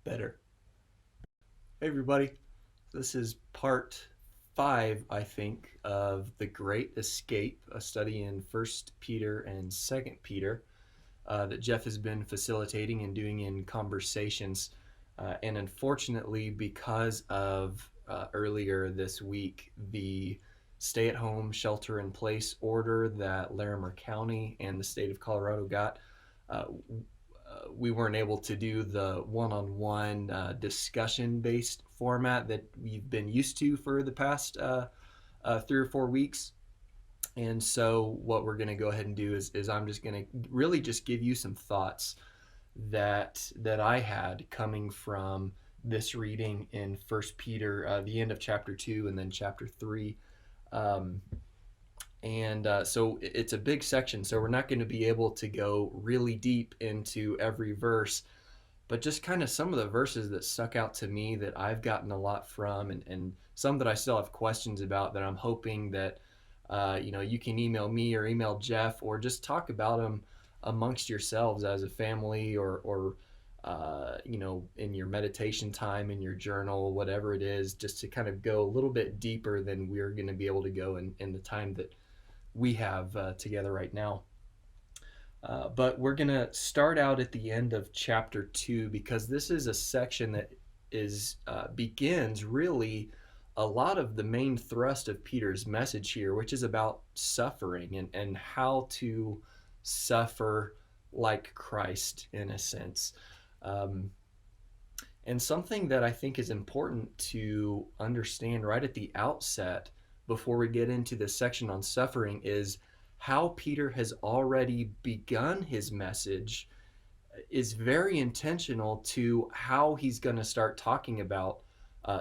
Better. Hey, everybody. This is part 5, I think, of The Great Escape, a study in First Peter and Second Peter that Jeff has been facilitating and doing in conversations. And unfortunately, because of earlier this week, the stay at home, shelter in place order that Larimer County and the state of Colorado got, uh, we weren't able to do the one-on-one discussion based format that we've been used to for the past 3 or 4 weeks. And so what we're going to go ahead and do is I'm just going to really just give you some thoughts that I had coming from this reading in First Peter, the end of chapter 2 and then chapter 3. Um, so it's a big section, so we're not going to be able to go really deep into every verse, but just kind of some of the verses that stuck out to me that I've gotten a lot from, and some that I still have questions about that I'm hoping that you can email me or email Jeff or just talk about them amongst yourselves as a family or in your meditation time, in your journal, whatever it is, just to kind of go a little bit deeper than we're going to be able to go in the time that we have together right now. But we're going to start out at the end of chapter 2 because this is a section that begins really a lot of the main thrust of Peter's message here, which is about suffering and how to suffer like Christ in a sense. And something that I think is important to understand right at the outset before we get into this section on suffering is how Peter has already begun his message is very intentional to how he's going to start talking about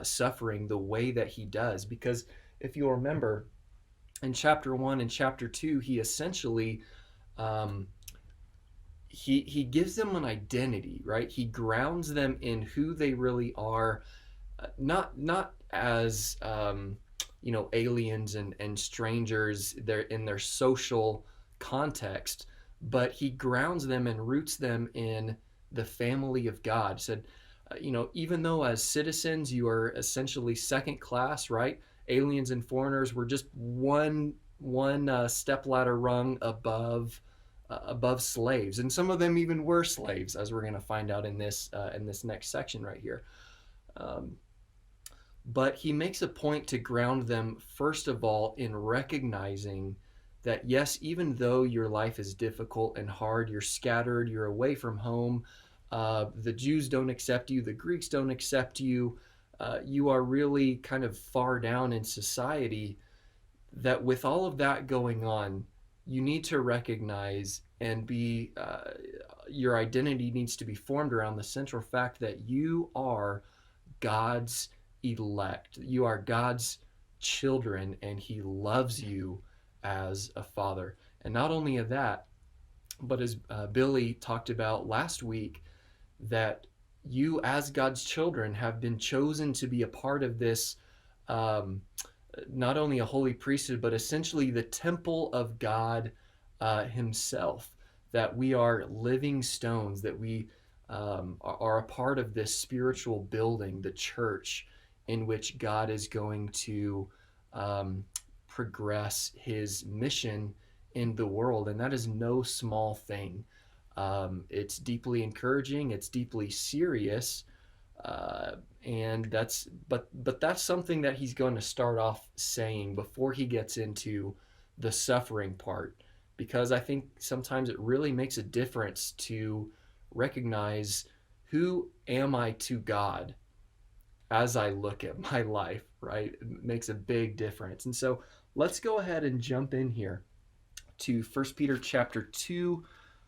suffering the way that he does. Because if you'll remember, in chapter 1 and chapter 2, he essentially he gives them an identity, right? He grounds them in who they really are, not as aliens and strangers in their social context, but he grounds them and roots them in the family of God. He said, even though as citizens you are essentially second class, right? Aliens and foreigners were just one step ladder rung above slaves, and some of them even were slaves, as we're going to find out in this next section right here. But he makes a point to ground them, first of all, in recognizing that, yes, even though your life is difficult and hard, you're scattered, you're away from home, the Jews don't accept you, the Greeks don't accept you, you are really kind of far down in society, that with all of that going on, you need to recognize and your identity needs to be formed around the central fact that you are God's elect. You are God's children, and he loves you as a father. And not only of that, but as Billy talked about last week, that you as God's children have been chosen to be a part of this, not only a holy priesthood, but essentially the temple of God himself, that we are living stones, that we are a part of this spiritual building, the church, in which God is going to progress his mission in the world. And that is no small thing. It's deeply encouraging, it's deeply serious, and that's something that he's going to start off saying before he gets into the suffering part, because I think sometimes it really makes a difference to recognize, who am I to God as I look at my life, right? It makes a big difference. And so let's go ahead and jump in here to 1 Peter chapter 2,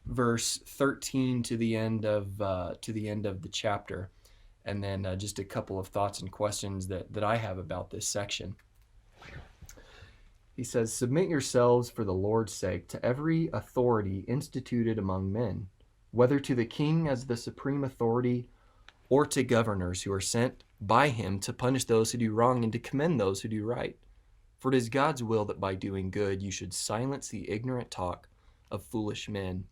verse 13 to the end of the chapter, and then just a couple of thoughts and questions that I have about this section. He says, "Submit yourselves for the Lord's sake to every authority instituted among men, whether to the king as the supreme authority, or to governors who are sent by him to punish those who do wrong and to commend those who do right. For it is God's will that by doing good you should silence the ignorant talk of foolish men."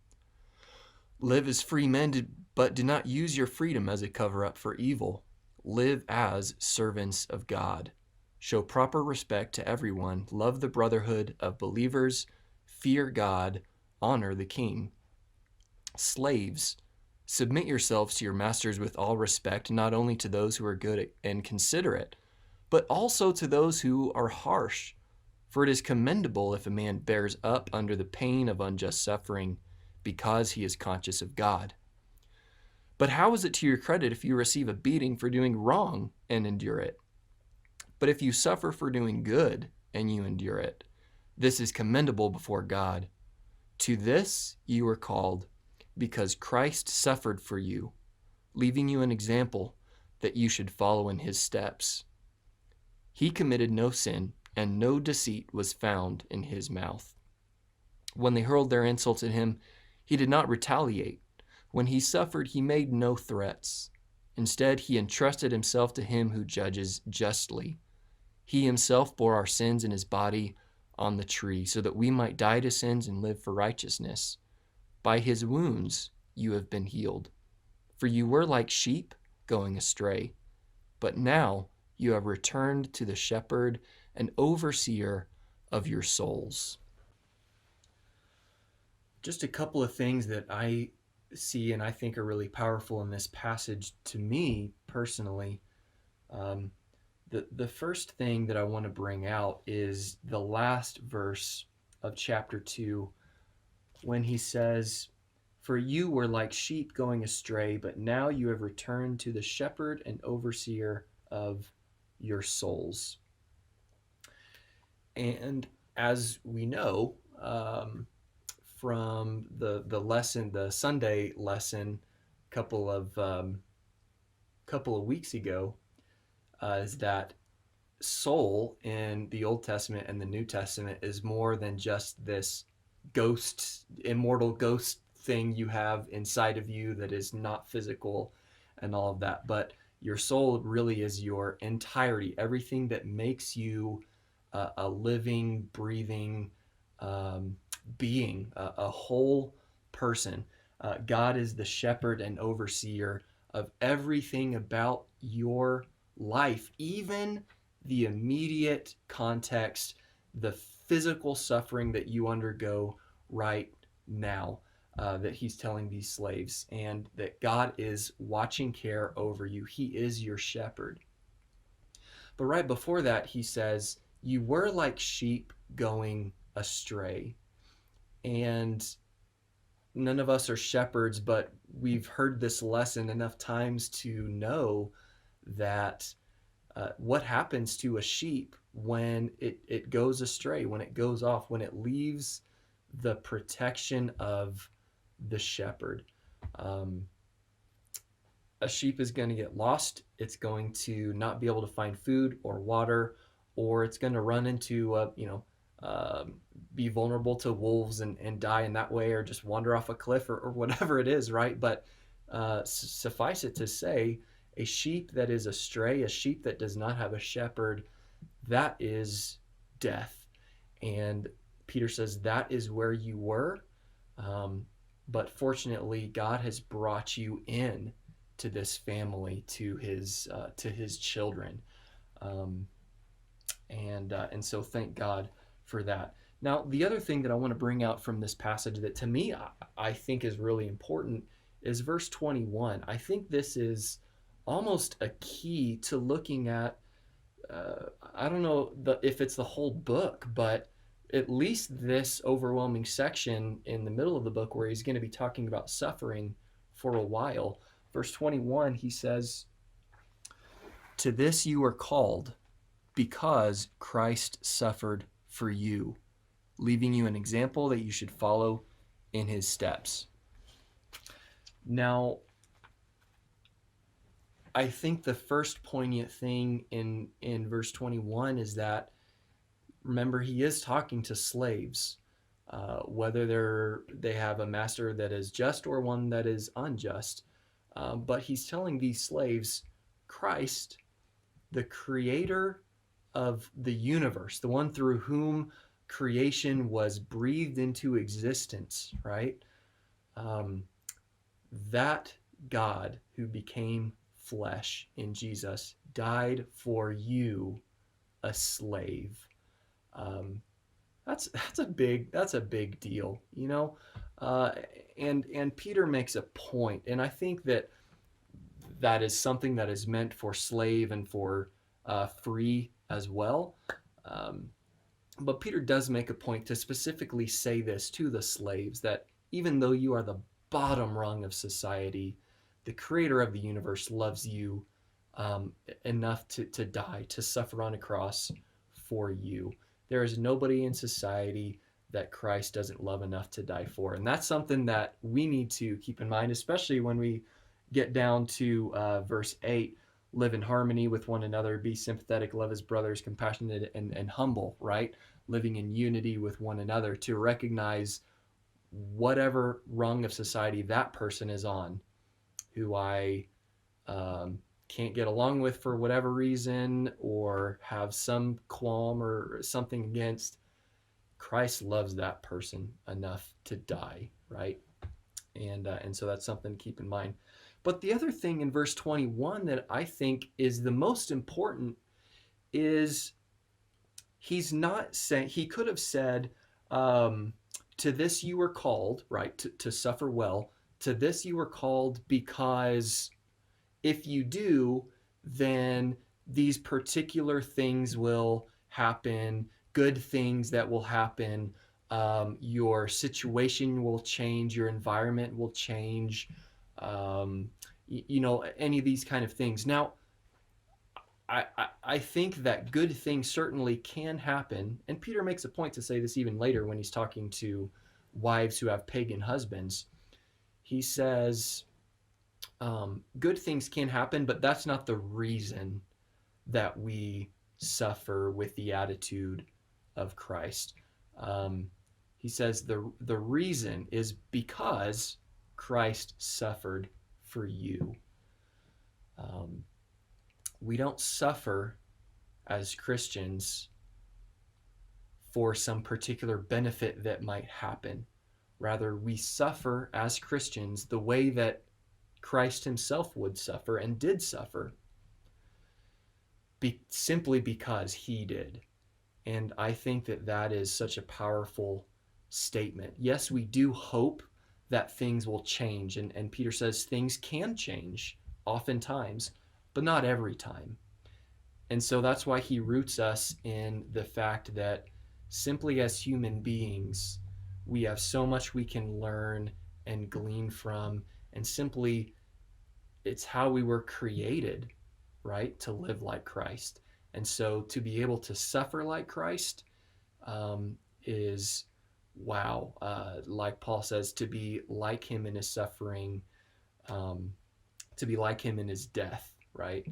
Live as free men, but do not use your freedom as a cover-up for evil. Live as servants of God. Show proper respect to everyone. Love the brotherhood of believers. Fear God. Honor the king. Slaves, submit yourselves to your masters with all respect, not only to those who are good and considerate, but also to those who are harsh. For it is commendable if a man bears up under the pain of unjust suffering, because he is conscious of God. But how is it to your credit if you receive a beating for doing wrong and endure it? But if you suffer for doing good and you endure it, this is commendable before God. To this you were called, because Christ suffered for you, leaving you an example that you should follow in his steps. He committed no sin, and no deceit was found in his mouth. When they hurled their insults at him, he did not retaliate. When he suffered, he made no threats. Instead, he entrusted himself to him who judges justly. He himself bore our sins in his body on the tree, so that we might die to sins and live for righteousness. By his wounds you have been healed. For you were like sheep going astray, but now you have returned to the shepherd and overseer of your souls. Just a couple of things that I see and I think are really powerful in this passage to me personally. The first thing that I want to bring out is the last verse of chapter 2, when he says, "For you were like sheep going astray, but now you have returned to the shepherd and overseer of your souls." And as we know, from the lesson, the Sunday lesson, couple of weeks ago, is that soul in the Old Testament and the New Testament is more than just this immortal ghost thing you have inside of you that is not physical and all of that. But your soul really is your entirety, everything that makes you a living, breathing being, a whole person. God is the shepherd and overseer of everything about your life, even the immediate context, the physical suffering that you undergo right now, that he's telling these slaves, and that God is watching care over you. He is your shepherd. But right before that, he says, you were like sheep going astray. And none of us are shepherds, but we've heard this lesson enough times to know that what happens to a sheep when it goes astray, when it goes off, when it leaves the protection of the shepherd. A sheep is going to get lost. It's going to not be able to find food or water, or it's going to run into, be vulnerable to wolves and die in that way, or just wander off a cliff, or whatever it is, right? But suffice it to say, a sheep that is astray, a sheep that does not have a shepherd, that is death. And Peter says that is where you were, but fortunately God has brought you in to this family, to his children, and so thank God for that. Now, the other thing that I want to bring out from this passage that to me I think is really important is verse 21. I think this is almost a key to looking at, I don't know if it's the whole book, but at least this overwhelming section in the middle of the book where he's going to be talking about suffering for a while. Verse 21, he says, "To this you are called, because Christ suffered for you, leaving you an example that you should follow in his steps." Now, I think the first poignant thing in verse 21 is that, remember, he is talking to slaves, whether they have a master that is just or one that is unjust. But he's telling these slaves, Christ, the creator of the universe, the one through whom creation was breathed into existence, right? That God who became flesh in Jesus died for you, a slave. Um, that's a big deal, you know. Uh, and Peter makes a point, and I think that that is something that is meant for slave and for free as well. Um, but Peter does make a point to specifically say this to the slaves, that even though you are the bottom rung of society, the creator of the universe loves you enough to die, to suffer on a cross for you. There is nobody in society that Christ doesn't love enough to die for. And that's something that we need to keep in mind, especially when we get down to verse 8. Live in harmony with one another, be sympathetic, love his brothers, compassionate and humble, right? Living in unity with one another, to recognize whatever rung of society that person is on, who I can't get along with for whatever reason, or have some qualm or something against. Christ loves that person enough to die, right? And so that's something to keep in mind. But the other thing in verse 21 that I think is the most important is he's not saying, he could have said, to this you were called, right, to suffer well. To this you were called because if you do, then these particular things will happen, good things that will happen. Your situation will change, your environment will change, any of these kind of things. Now, I think that good things certainly can happen, and Peter makes a point to say this even later when he's talking to wives who have pagan husbands. He says, good things can happen, but that's not the reason that we suffer with the attitude of Christ. He says the reason is because Christ suffered for you. We don't suffer as Christians for some particular benefit that might happen. Rather, we suffer as Christians the way that Christ himself would suffer and did suffer, simply because he did. And I think that that is such a powerful statement. Yes, we do hope that things will change. And Peter says things can change oftentimes, but not every time. And so that's why he roots us in the fact that simply as human beings, we have so much we can learn and glean from, and simply it's how we were created, right, to live like Christ. And so to be able to suffer like Christ is, wow, like Paul says, to be like him in his suffering, to be like him in his death, right?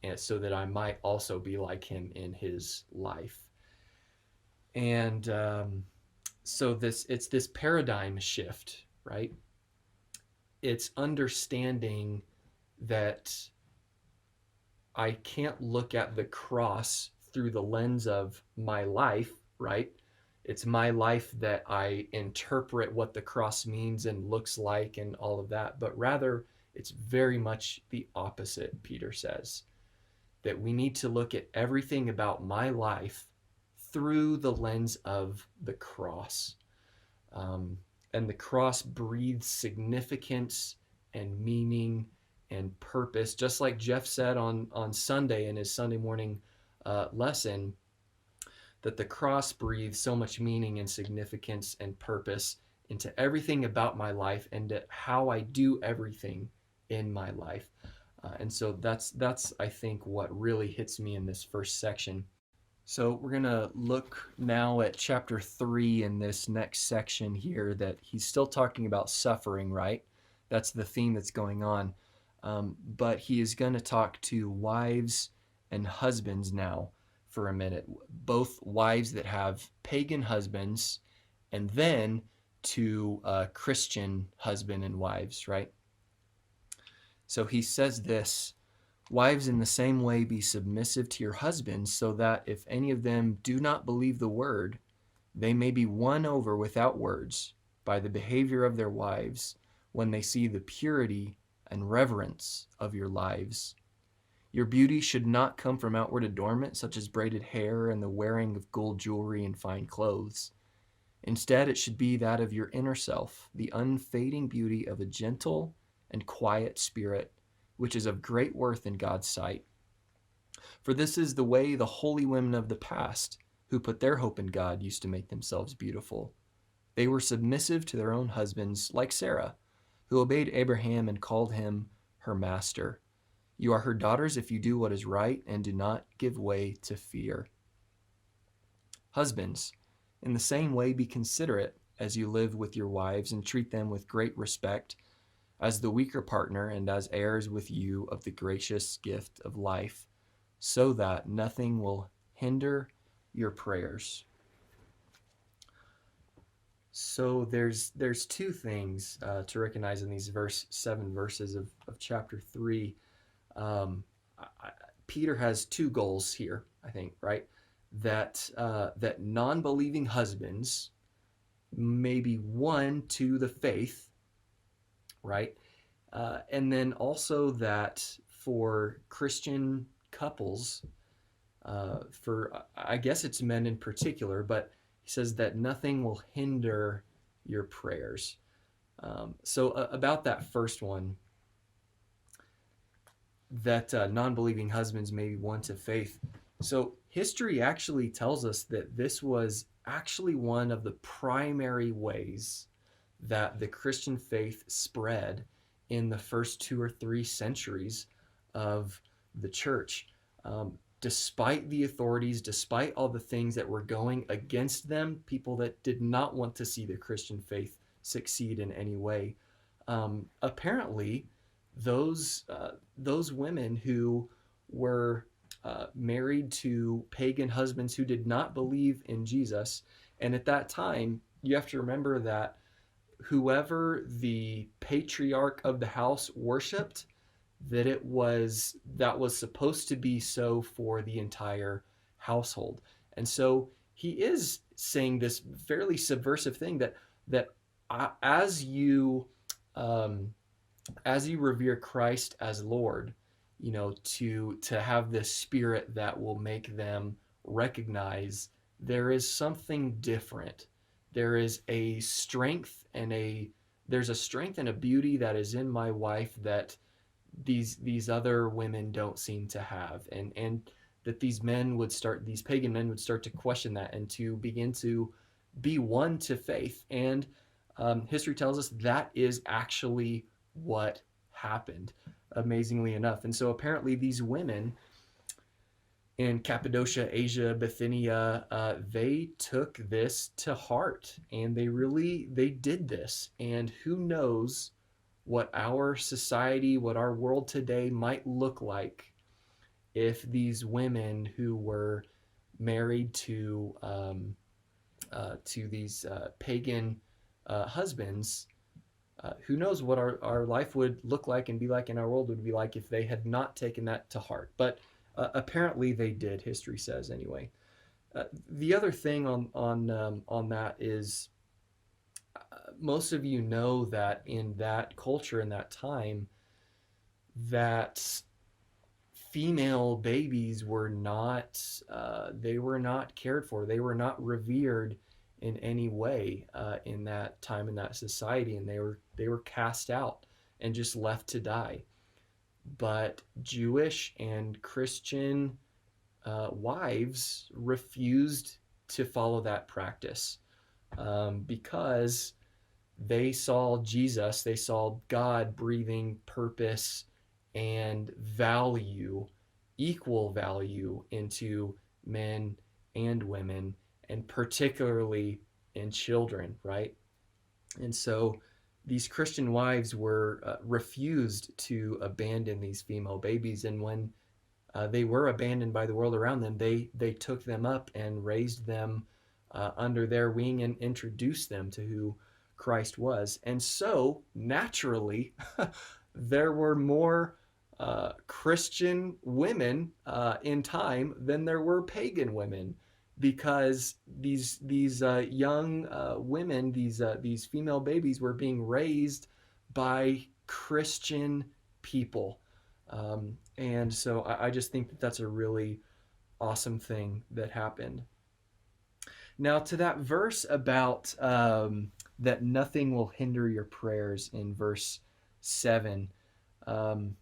And so that I might also be like him in his life. And so it's this paradigm shift, right? It's understanding that I can't look at the cross through the lens of my life, right? It's my life that I interpret what the cross means and looks like and all of that. But rather, it's very much the opposite, Peter says, that we need to look at everything about my life through the lens of the cross. And the cross breathes significance and meaning and purpose, just like Jeff said on Sunday in his Sunday morning lesson, that the cross breathes so much meaning and significance and purpose into everything about my life and how I do everything in my life. And so that's I think what really hits me in this first section. So we're going to look now at chapter 3 in this next section here, that he's still talking about suffering, right? That's the theme that's going on. But he is going to talk to wives and husbands now for a minute, both wives that have pagan husbands, and then to Christian husband and wives, right? So he says this: wives, in the same way, be submissive to your husbands, so that if any of them do not believe the word, they may be won over without words by the behavior of their wives, when they see the purity and reverence of your lives. Your beauty should not come from outward adornment, such as braided hair and the wearing of gold jewelry and fine clothes. Instead, it should be that of your inner self, the unfading beauty of a gentle and quiet spirit, which is of great worth in God's sight. For this is the way the holy women of the past, who put their hope in God, used to make themselves beautiful. They were submissive to their own husbands, like Sarah, who obeyed Abraham and called him her master. You are her daughters if you do what is right and do not give way to fear. Husbands, in the same way, be considerate as you live with your wives and treat them with great respect as the weaker partner and as heirs with you of the gracious gift of life, so that nothing will hinder your prayers. So there's two things to recognize in these 7 verses of chapter 3. Peter has 2 goals here, I think, right? That non-believing husbands may be won to the faith, right? And then also that for Christian couples, I guess it's men in particular, but he says that nothing will hinder your prayers. So about that first one, that non-believing husbands may be won to faith. So history actually tells us that this was actually one of the primary ways that the Christian faith spread in the first 2 or 3 centuries of the church. Despite the authorities, despite all the things that were going against them, people that did not want to see the Christian faith succeed in any way, apparently those women who were married to pagan husbands who did not believe in Jesus, and at that time, you have to remember that whoever the patriarch of the house worshipped, that was supposed to be so for the entire household. And so he is saying this fairly subversive thing that as you revere Christ as Lord, to have this spirit that will make them recognize there is something different. There is a strength and a beauty that is in my wife that these other women don't seem to have, and that these pagan men would start to question that and to begin to be won to faith. And history tells us that is actually what happened, amazingly enough. And so apparently these women in Cappadocia, Asia, Bithynia, they took this to heart, and they did this. And who knows what our society, what our world today might look like if these women who were married to these pagan husbands, who knows what our life would look like and be like, and our world would be like, if they had not taken that to heart. But apparently they did, history says anyway. The other thing on that is, most of you know that in that culture, in that time, that female babies were not cared for. They were not revered in any way in that time, in that society, and they were cast out and just left to die. But Jewish and Christian wives refused to follow that practice because they saw Jesus, they saw God breathing purpose and value, equal value, into men and women, and particularly in children, right? And so these Christian wives were refused to abandon these female babies, and when they were abandoned by the world around them, they took them up and raised them under their wing and introduced them to who Christ was. And so naturally, there were more Christian women in time than there were pagan women, because these young women, these female babies, were being raised by Christian people. And so I just think that that's a really awesome thing that happened. Now, to that verse about that nothing will hinder your prayers in verse 7, um,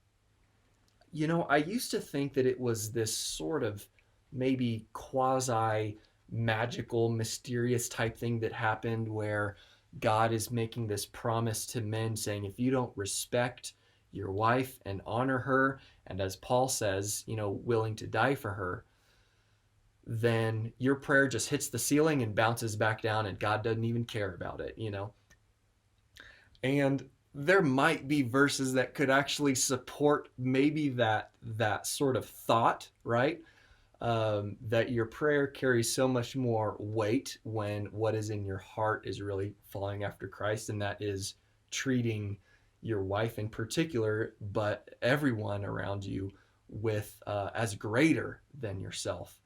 I used to think that it was this sort of maybe quasi magical, mysterious type thing that happened where God is making this promise to men saying, if you don't respect your wife and honor her, and as Paul says, willing to die for her, then your prayer just hits the ceiling and bounces back down, and God doesn't even care about it. And there might be verses that could actually support maybe that sort of thought, right? That your prayer carries so much more weight when what is in your heart is really following after Christ, and that is treating your wife in particular, but everyone around you with as greater than yourself.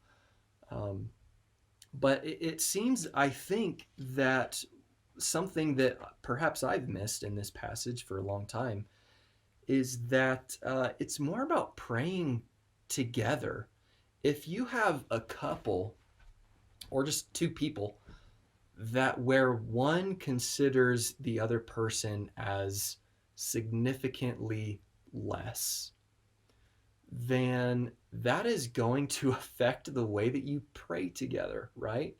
But it seems, I think, that something that perhaps I've missed in this passage for a long time is that it's more about praying together. If you have a couple or just two people that where one considers the other person as significantly less, then that is going to affect the way that you pray together, right?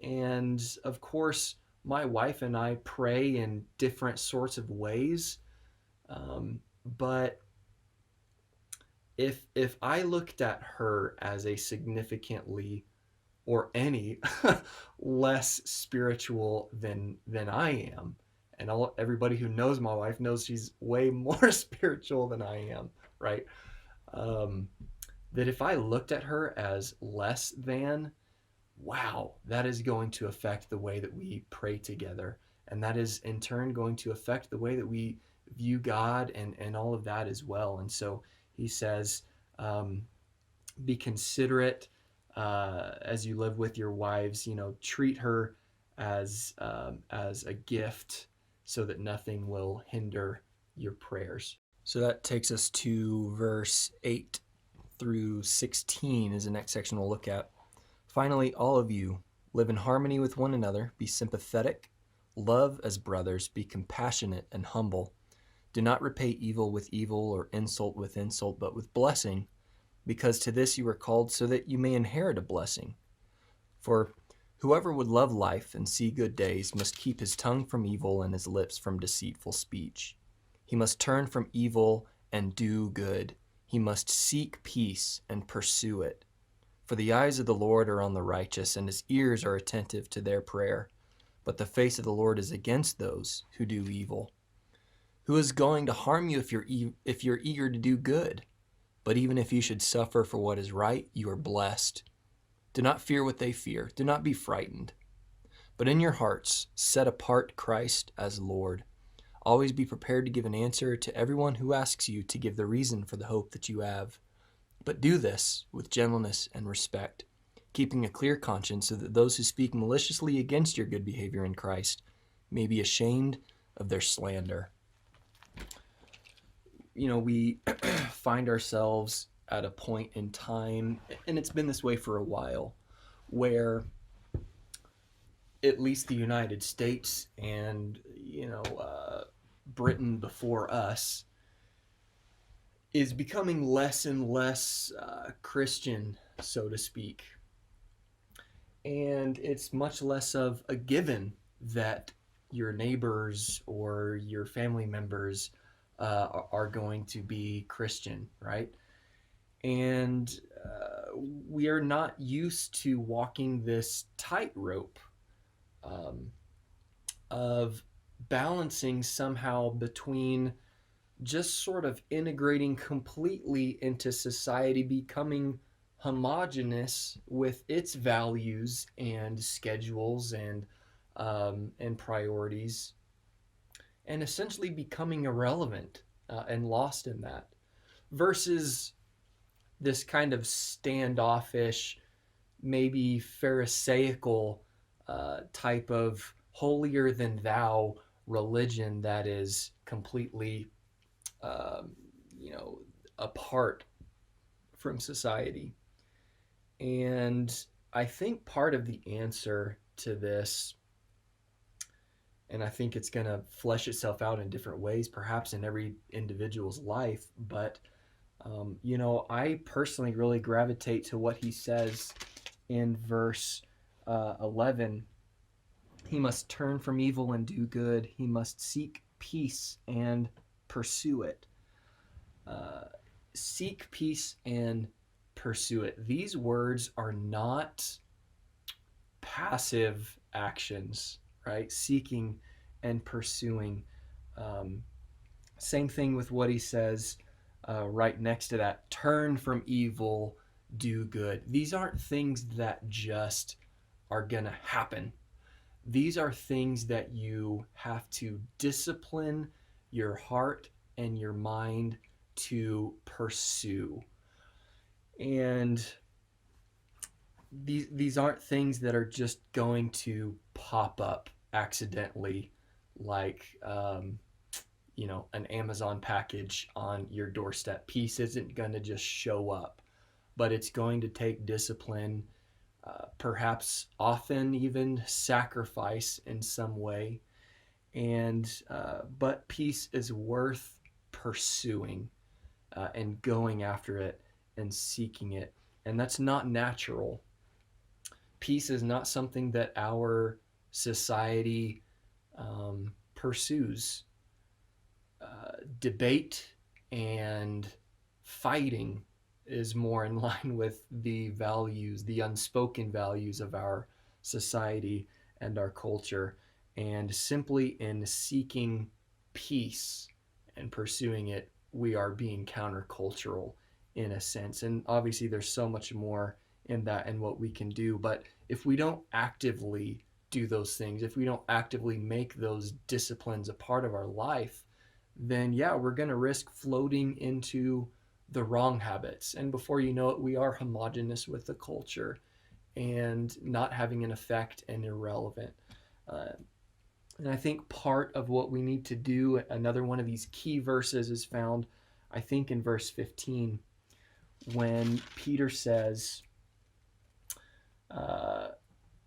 And of course, my wife and I pray in different sorts of ways. But if I looked at her as a significantly or any less spiritual than I am, and everybody who knows my wife knows she's way more spiritual than I am, right? Um, that if I looked at her as less than, wow, that is going to affect the way that we pray together. And that is in turn going to affect the way that we view God and all of that as well. And so he says, be considerate as you live with your wives, treat her as a gift so that nothing will hinder your prayers. So that takes us to verse 8 through 16 is the next section we'll look at. Finally, all of you, live in harmony with one another, be sympathetic, love as brothers, be compassionate and humble. Do not repay evil with evil or insult with insult, but with blessing, because to this you were called so that you may inherit a blessing. For whoever would love life and see good days must keep his tongue from evil and his lips from deceitful speech. He must turn from evil and do good. He must seek peace and pursue it. For the eyes of the Lord are on the righteous, and his ears are attentive to their prayer. But the face of the Lord is against those who do evil. Who is going to harm you if you're eager to do good? But even if you should suffer for what is right, you are blessed. Do not fear what they fear. Do not be frightened. But in your hearts, set apart Christ as Lord. Always be prepared to give an answer to everyone who asks you to give the reason for the hope that you have. But do this with gentleness and respect, keeping a clear conscience so that those who speak maliciously against your good behavior in Christ may be ashamed of their slander. We find ourselves at a point in time, and it's been this way for a while, where at least the United States and, Britain before us is becoming less and less Christian, so to speak. And it's much less of a given that your neighbors or your family members are going to be Christian, right? And we are not used to walking this tightrope of balancing somehow between just sort of integrating completely into society, becoming homogenous with its values and schedules and priorities, and essentially becoming irrelevant and lost in that, versus this kind of standoffish, maybe Pharisaical type of holier than thou religion that is completely, um, apart from society. And I think part of the answer to this, and I think it's going to flesh itself out in different ways, perhaps in every individual's life, but I personally really gravitate to what he says in verse 11. He must turn from evil and do good. He must seek peace and pursue it. Uh, Seek peace and pursue it. These words are not passive actions, right? Seeking and pursuing. Um, Same thing with what he says right next to that: turn from evil, do good. These aren't things that just are going to happen. These are things that you have to discipline your heart and your mind to pursue. And these aren't things that are just going to pop up accidentally, like an Amazon package on your doorstep. Peace isn't going to just show up, but it's going to take discipline, perhaps often even sacrifice in some way. And but peace is worth pursuing and going after it and seeking it. And that's not natural. Peace is not something that our society pursues. Debate and fighting is more in line with the values, the unspoken values of our society and our culture. And simply in seeking peace and pursuing it, we are being countercultural in a sense. And obviously, there's so much more in that and what we can do. But if we don't actively do those things, if we don't actively make those disciplines a part of our life, then yeah, we're going to risk floating into the wrong habits. And before you know it, we are homogenous with the culture and not having an effect and irrelevant. Uh, and I think part of what we need to do, another one of these key verses is found, I think, in verse 15, when Peter says,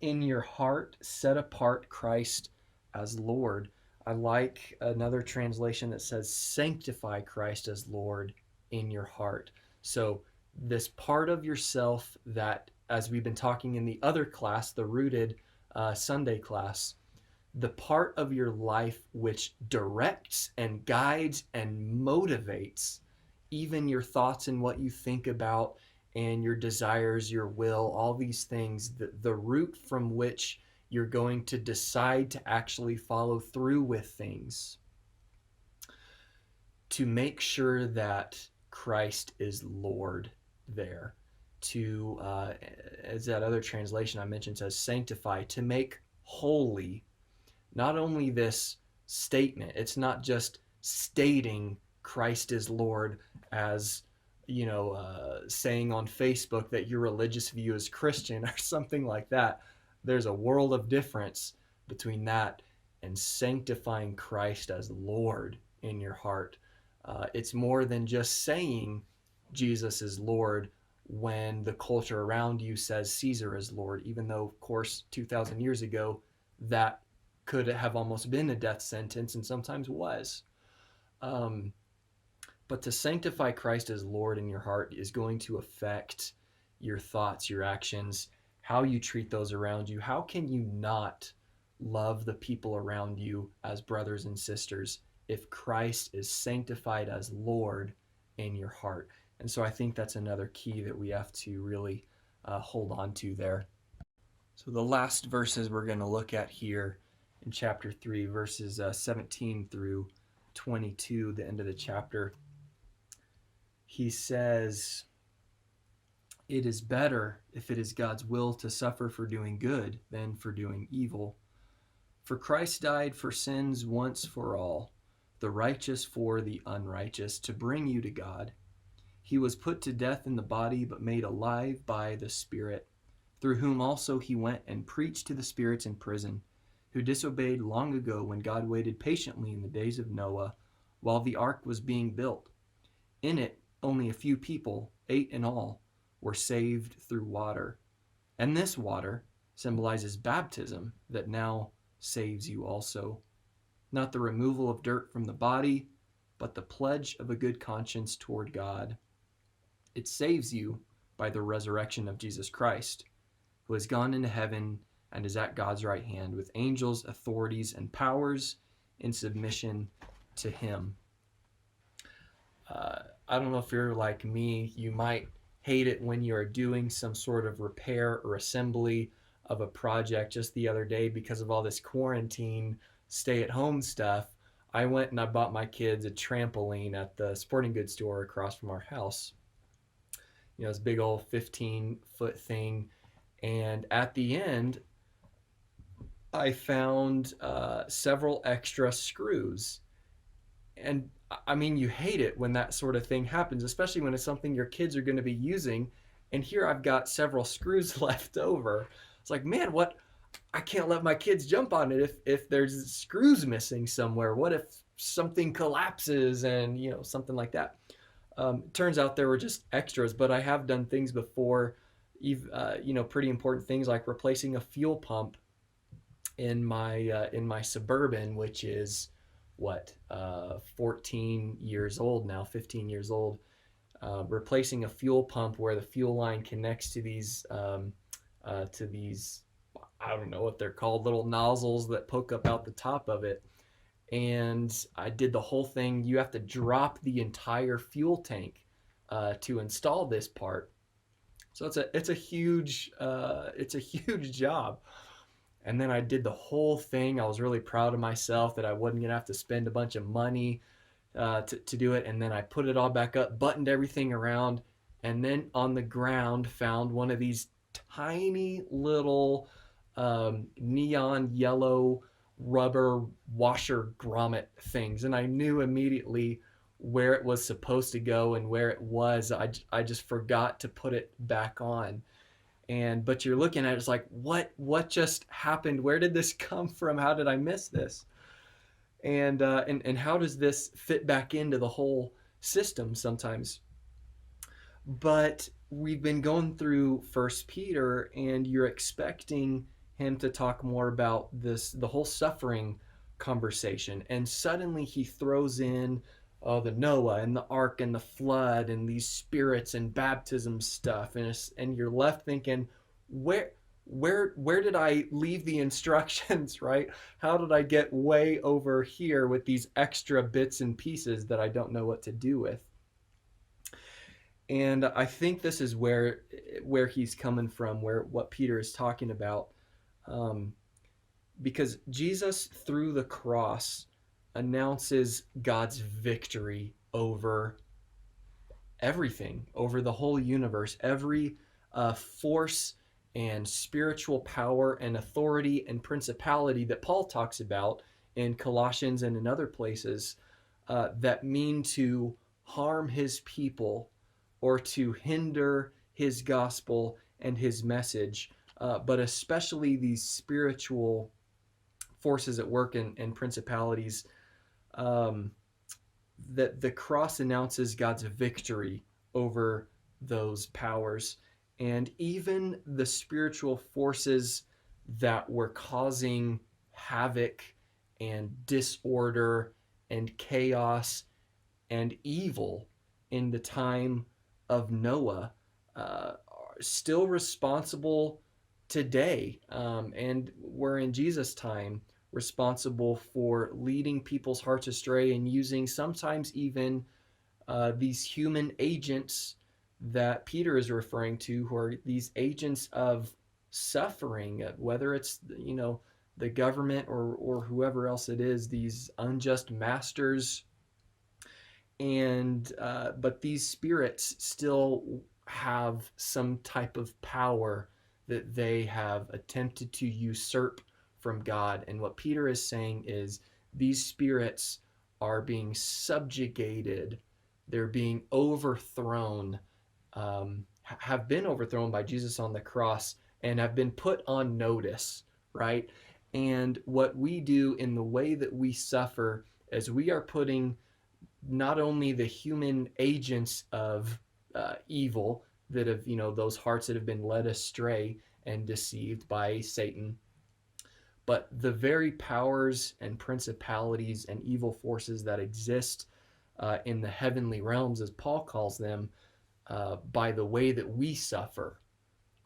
in your heart, set apart Christ as Lord. I like another translation that says, sanctify Christ as Lord in your heart. So, this part of yourself that, as we've been talking in the other class, the Rooted Sunday class, the part of your life which directs and guides and motivates even your thoughts and what you think about and your desires, your will, all these things, the root from which you're going to decide to actually follow through with things, to make sure that Christ is Lord there. To, as that other translation I mentioned says, sanctify, to make holy. Not only this statement, it's not just stating Christ is Lord as, saying on Facebook that your religious view is Christian or something like that. There's a world of difference between that and sanctifying Christ as Lord in your heart. It's more than just saying Jesus is Lord when the culture around you says Caesar is Lord, even though, of course, 2,000 years ago, that could have almost been a death sentence and sometimes was. But to sanctify Christ as Lord in your heart is going to affect your thoughts, your actions, how you treat those around you. How can you not love the people around you as brothers and sisters if Christ is sanctified as Lord in your heart? And so I think that's another key that we have to really hold on to there. So the last verses we're going to look at here in chapter 3, verses 17 through 22, the end of the chapter, he says, it is better, if it is God's will, to suffer for doing good than for doing evil. For Christ died for sins once for all, the righteous for the unrighteous, to bring you to God. He was put to death in the body, but made alive by the Spirit, through whom also he went and preached to the spirits in prison, who disobeyed long ago when God waited patiently in the days of Noah while the ark was being built. In it, only a few people, 8 in all, were saved through water. And this water symbolizes baptism that now saves you also. Not the removal of dirt from the body, but the pledge of a good conscience toward God. It saves you by the resurrection of Jesus Christ, who has gone into heaven and is at God's right hand with angels, authorities, and powers in submission to him. I don't know if you're like me, you might hate it when you're doing some sort of repair or assembly of a project. Just the other day, because of all this quarantine, stay-at-home stuff, I went and I bought my kids a trampoline at the sporting goods store across from our house. You know, this big old 15-foot thing. And at the end, I found several extra screws. And I mean, you hate it when that sort of thing happens, especially when it's something your kids are going to be using. And here I've got several screws left over. It's like, man, what? I can't let my kids jump on it if there's screws missing somewhere. What if something collapses and, you know, something like that? Turns out there were just extras, but I have done things before, you know, pretty important things like replacing a fuel pump in my Suburban, which is what 14 years old now, 15 years old. Replacing a fuel pump where the fuel line connects to these I don't know what they're called, little nozzles that poke up out the top of it. And I did the whole thing. You have to drop the entire fuel tank to install this part. So it's a huge job. And then I did the whole thing. I was really proud of myself that I wasn't gonna have to spend a bunch of money to do it. And then I put it all back up, buttoned everything around, and then on the ground found one of these tiny little neon yellow rubber washer grommet things. And I knew immediately where it was supposed to go and where it was. I just forgot to put it back on. But you're looking at it, it's like, what just happened? Where did this come from? How did I miss this? And how does this fit back into the whole system sometimes? But we've been going through First Peter, and you're expecting him to talk more about the whole suffering conversation, and suddenly he throws in the Noah and the ark and the flood and these spirits and baptism stuff, and you're left thinking, where did I leave the instructions, right? How did I get way over here with these extra bits and pieces that I don't know what to do with? And I think this is where he's coming from, where what Peter is talking about, because Jesus through the cross announces God's victory over everything, over the whole universe, every force and spiritual power and authority and principality that Paul talks about in Colossians and in other places that mean to harm his people or to hinder his gospel and his message, but especially these spiritual forces at work and principalities, that the cross announces God's victory over those powers. And even the spiritual forces that were causing havoc and disorder and chaos and evil in the time of Noah are still responsible today, and were in Jesus' time responsible for leading people's hearts astray and using sometimes even these human agents that Peter is referring to, who are these agents of suffering, whether it's, you know, the government or whoever else it is, these unjust masters. And but these spirits still have some type of power that they have attempted to usurp from God. And what Peter is saying is these spirits are being subjugated, they're being overthrown, have been overthrown by Jesus on the cross, and have been put on notice, right? And what we do in the way that we suffer is we are putting not only the human agents of evil that have, those hearts that have been led astray and deceived by Satan, but the very powers and principalities and evil forces that exist in the heavenly realms, as Paul calls them, by the way that we suffer,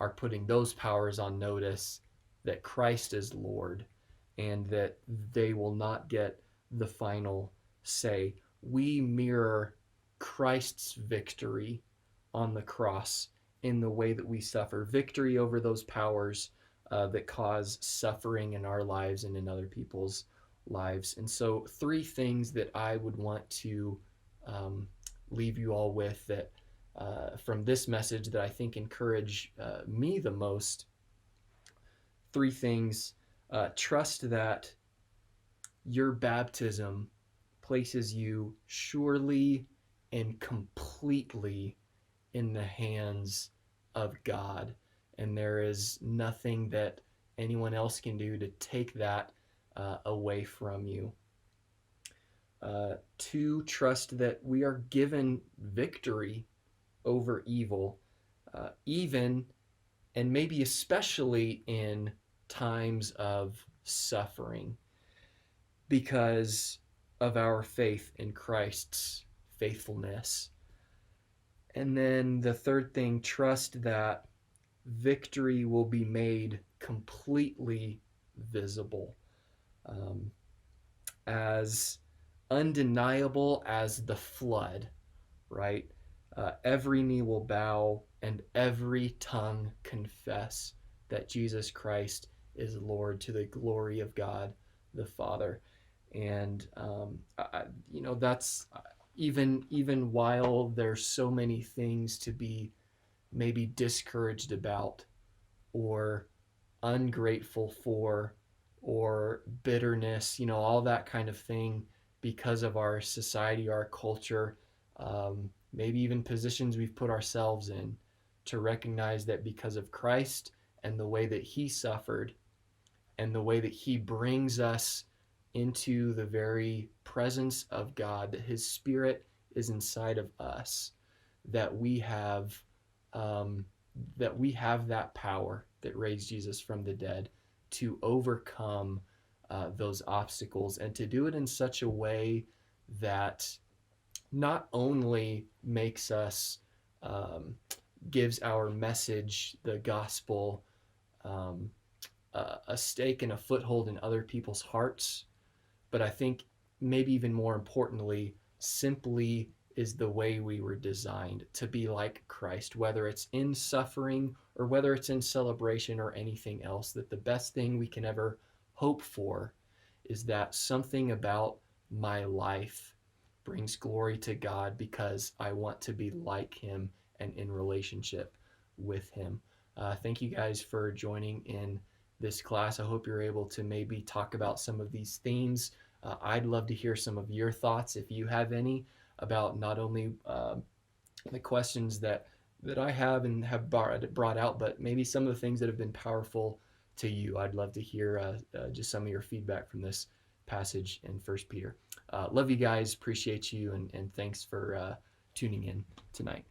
are putting those powers on notice that Christ is Lord and that they will not get the final say. We mirror Christ's victory on the cross in the way that we suffer, victory over those powers that cause suffering in our lives and in other people's lives. And so, three things that I would want to leave you all with that from this message that I think encourage me the most. Three things. Trust that your baptism places you surely and completely in the hands of God, and there is nothing that anyone else can do to take that away from you. Two, trust that we are given victory over evil, even and maybe especially in times of suffering, because of our faith in Christ's faithfulness. And then the third thing, trust that victory will be made completely visible, as undeniable as the flood, right? Every knee will bow and every tongue confess that Jesus Christ is Lord, to the glory of God the Father. And that's even while there's so many things to be maybe discouraged about or ungrateful for or bitterness, all that kind of thing because of our society, our culture, maybe even positions we've put ourselves in, to recognize that because of Christ and the way that he suffered and the way that he brings us into the very presence of God, that his spirit is inside of us, that we have that power that raised Jesus from the dead to overcome those obstacles, and to do it in such a way that not only makes us gives our message, the gospel, a stake and a foothold in other people's hearts, but I think maybe even more importantly, simply is the way we were designed to be like Christ, whether it's in suffering or whether it's in celebration or anything else. That the best thing we can ever hope for is that something about my life brings glory to God because I want to be like him and in relationship with him. Thank you guys for joining in this class. I hope you're able to maybe talk about some of these themes. I'd love to hear some of your thoughts, if you have any, about not only the questions that I have and have brought out, but maybe some of the things that have been powerful to you. I'd love to hear just some of your feedback from this passage in First Peter. Love you guys, appreciate you, and thanks for tuning in tonight.